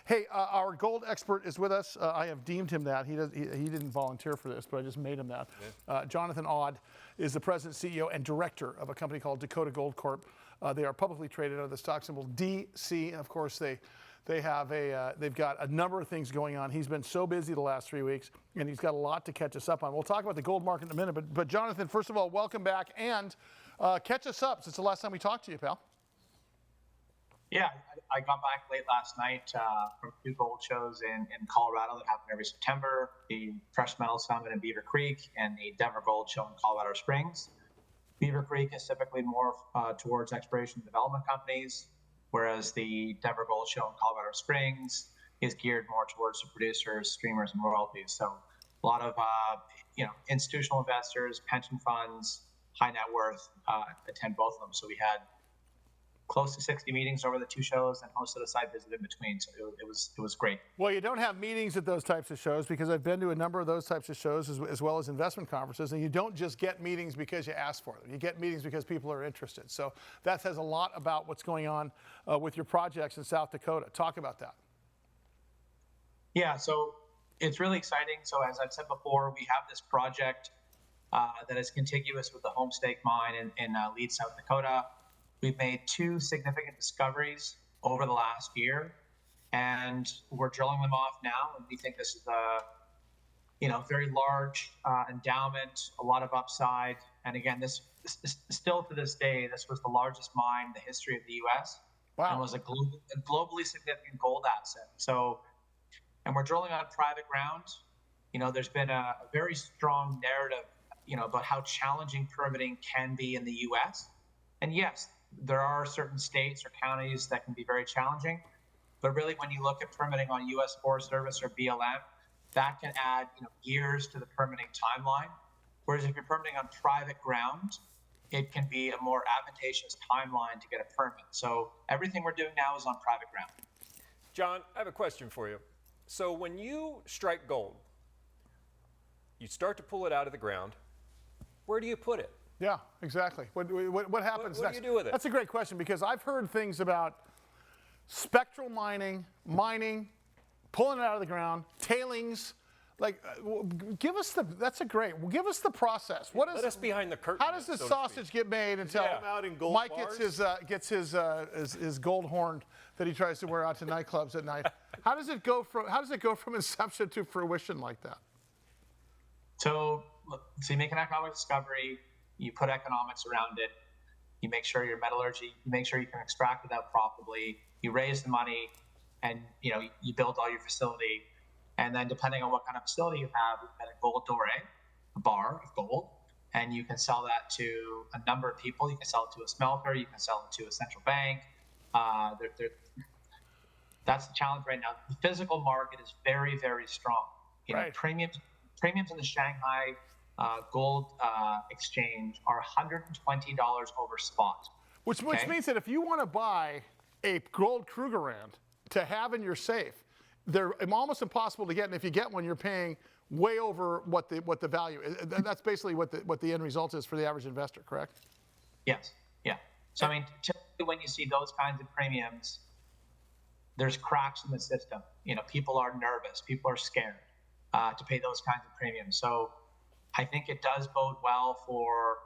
Hey, our gold expert is with us. I have deemed him that. He didn't volunteer for this, but I just made him that. Yeah. Jonathan Awde is the president, CEO, and director of a company called Dakota Gold Corp. They are publicly traded under the stock symbol DC. Of course, they've got a number of things going on. He's been so busy the last 3 weeks, and he's got a lot to catch us up on. We'll talk about the gold market in a minute, but Jonathan, first of all, welcome back, and catch us up since the last time we talked to you, pal. Yeah, I got back late last night from 2 gold shows in Colorado that happen every September, the Precious Metals Summit in Beaver Creek and the Denver Gold Show in Colorado Springs. Beaver Creek is typically more towards exploration and development companies, whereas the Denver Gold Show in Colorado Springs is geared more towards the producers, streamers, and royalties. So a lot of institutional investors, pension funds, high net worth attend both of them. So we had close to 60 meetings over the 2 shows and hosted a site visit in between. So it was great. Well, you don't have meetings at those types of shows, because I've been to a number of those types of shows as well as investment conferences, and you don't just get meetings because you ask for them. You get meetings because people are interested. So that says a lot about what's going on with your projects in South Dakota. Talk about that. Yeah, so it's really exciting. So as I've said before, we have this project that is contiguous with the Homestake mine in Leeds, South Dakota. We've made 2 significant discoveries over the last year, and we're drilling them off now. And we think this is a very large endowment, a lot of upside. And again, this still to this day, this was the largest mine in the history of the U.S. Wow. And was a globally significant gold asset. So, and we're drilling on private ground. There's been a very strong narrative, about how challenging permitting can be in the U.S. And yes, there are certain states or counties that can be very challenging, but really when you look at permitting on U.S. Forest Service or BLM, that can add years to the permitting timeline. Whereas if you're permitting on private ground, it can be a more advantageous timeline to get a permit. So everything we're doing now is on private ground. John, I have a question for you. So when you strike gold, you start to pull it out of the ground. Where do you put it? Yeah, exactly. What happens next? What do you do with it? That's a great question, because I've heard things about spectral mining, pulling it out of the ground, tailings. Like, give us the process. Let us behind the curtain. How does this sausage get made until Mike gets his gold horn that he tries to wear out to nightclubs at night? How does it go from inception to fruition like that? So you make an economic discovery. You put economics around it. You make sure your metallurgy, you make sure you can extract it out properly. You raise the money, and you build all your facility. And then depending on what kind of facility you have, you get a gold doré, a bar of gold, and you can sell that to a number of people. You can sell it to a smelter. You can sell it to a central bank. That's the challenge right now. The physical market is very, very strong. Right. Premiums in the Shanghai gold exchange are $120 over spot. Which means that if you want to buy a gold Krugerrand to have in your safe, they're almost impossible to get. And if you get one, you're paying way over what the value is. That's basically what the end result is for the average investor, correct? Yes. Yeah. So typically when you see those kinds of premiums, there's cracks in the system. People are nervous. People are scared to pay those kinds of premiums. So I think it does bode well for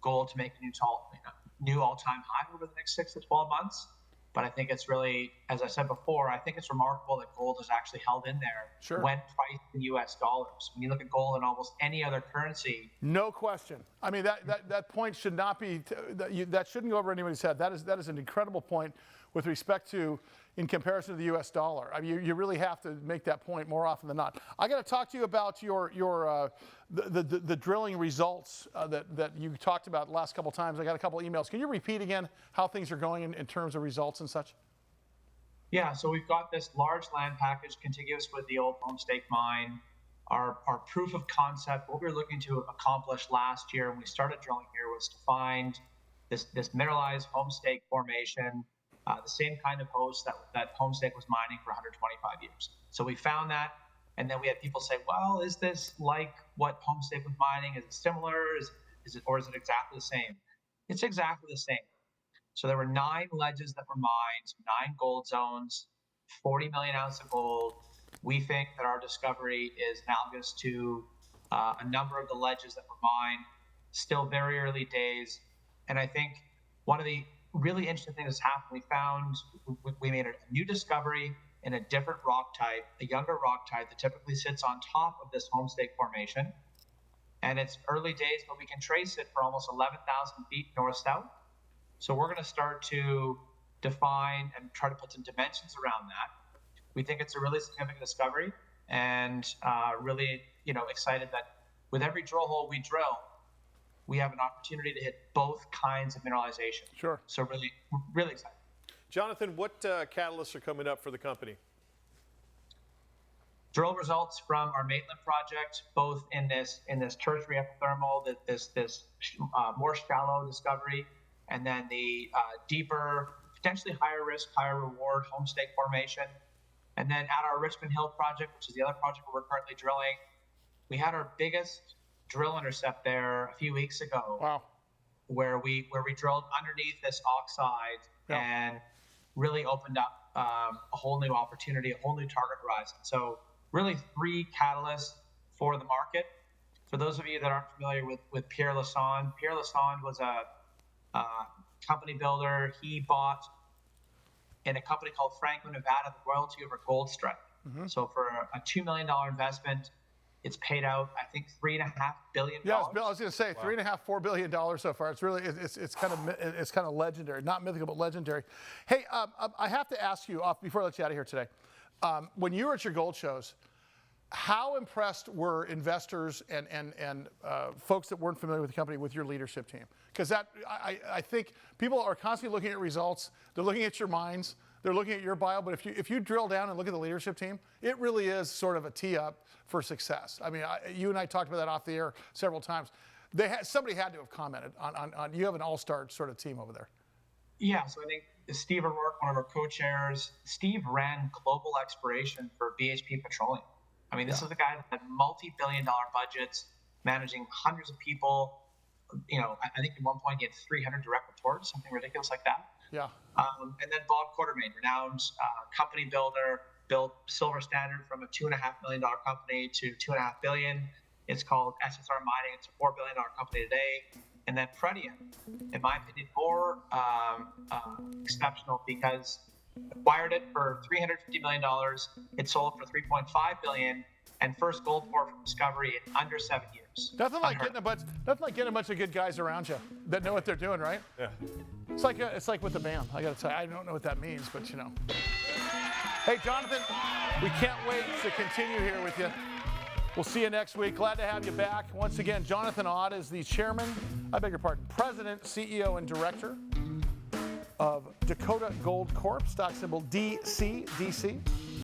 gold to make a new all-time high over the next 6 to 12 months. But I think it's really, as I said before, I think it's remarkable that gold is actually held in there when priced in U.S. dollars. When you look at gold in almost any other currency. No question. I mean, that point should not be, that shouldn't go over anybody's head. That is an incredible point with respect to, in comparison to the U.S. dollar. I mean, you really have to make that point more often than not. I got to talk to you about the drilling results that you talked about the last couple of times. I got a couple of emails. Can you repeat again how things are going in terms of results and such? Yeah, so we've got this large land package contiguous with the old Homestake mine. Our proof of concept, what we were looking to accomplish last year when we started drilling here, was to find this mineralized Homestake formation, the same kind of host that Homestake was mining for 125 years. So we found that, and then we had people say, well, is this like what Homestake was mining? Is it similar? Is it exactly the same? It's exactly the same. So there were 9 ledges that were mined, 9 gold zones. 40 million ounce of gold. We think that our discovery is analogous to a number of the ledges that were mined. Still very early days. And I think one of the really interesting things that's happened, we made a new discovery in a different rock type, a younger rock type that typically sits on top of this homestake formation. And it's early days, but we can trace it for almost 11,000 feet north-south. So we're going to start to define and try to put some dimensions around that. We think it's a really significant discovery, and really, excited that with every drill hole we drill, we have an opportunity to hit both kinds of mineralization. Sure. So really, really excited. Jonathan, what catalysts are coming up for the company? Drill results from our Maitland project, both in this tertiary epithermal, this more shallow discovery, and then the deeper, potentially higher risk, higher reward homestake formation. And then at our Richmond Hill project, which is the other project we're currently drilling, we had our biggest drill intercept there a few weeks ago. Wow. Where we drilled underneath this oxide and really opened up a whole new opportunity, a whole new target horizon. So really 3 catalysts for the market. For those of you that aren't familiar with Pierre Lassonde was a company builder. He bought in a company called Franklin, Nevada, the royalty over Goldstrike. Mm-hmm. So for a $2 million investment, it's paid out, I think, $3.5 billion. Yeah, I was going to say $3.5, $4 billion so far. It's really, it's kind of legendary, not mythical, but legendary. Hey, I have to ask you before I let you out of here today. When you were at your gold shows, how impressed were investors and folks that weren't familiar with the company with your leadership team? Because I think people are constantly looking at results. They're looking at your mines. They're looking at your bio. But if you drill down and look at the leadership team, it really is sort of a tee up for success. I mean, you and I talked about that off the air several times. Somebody had to have commented on you have an all-star sort of team over there. Yeah, so I think Steve O'Rourke, one of our co-chairs, Steve ran global exploration for BHP Petroleum. I mean, this is a guy that had multi-billion-dollar budgets, managing hundreds of people. I think at one point he had 300 direct reports, something ridiculous like that. Yeah. And then Bob Quartermain, renowned company builder, built Silver Standard from a $2.5 million company to $2.5 billion. It's called SSR Mining. It's a $4 billion company today. And then Pretium, in my opinion, more exceptional because acquired it for $350 million. It sold for $3.5 billion, and first gold pour from discovery in under 7 years. Nothing like getting a bunch of good guys around you that know what they're doing, right? Yeah. It's like with the band. I got to tell you, I don't know what that means, but Hey, Jonathan, we can't wait to continue here with you. We'll see you next week. Glad to have you back. Once again, Jonathan Awde is the president, CEO, and director of Dakota Gold Corp, stock symbol DC.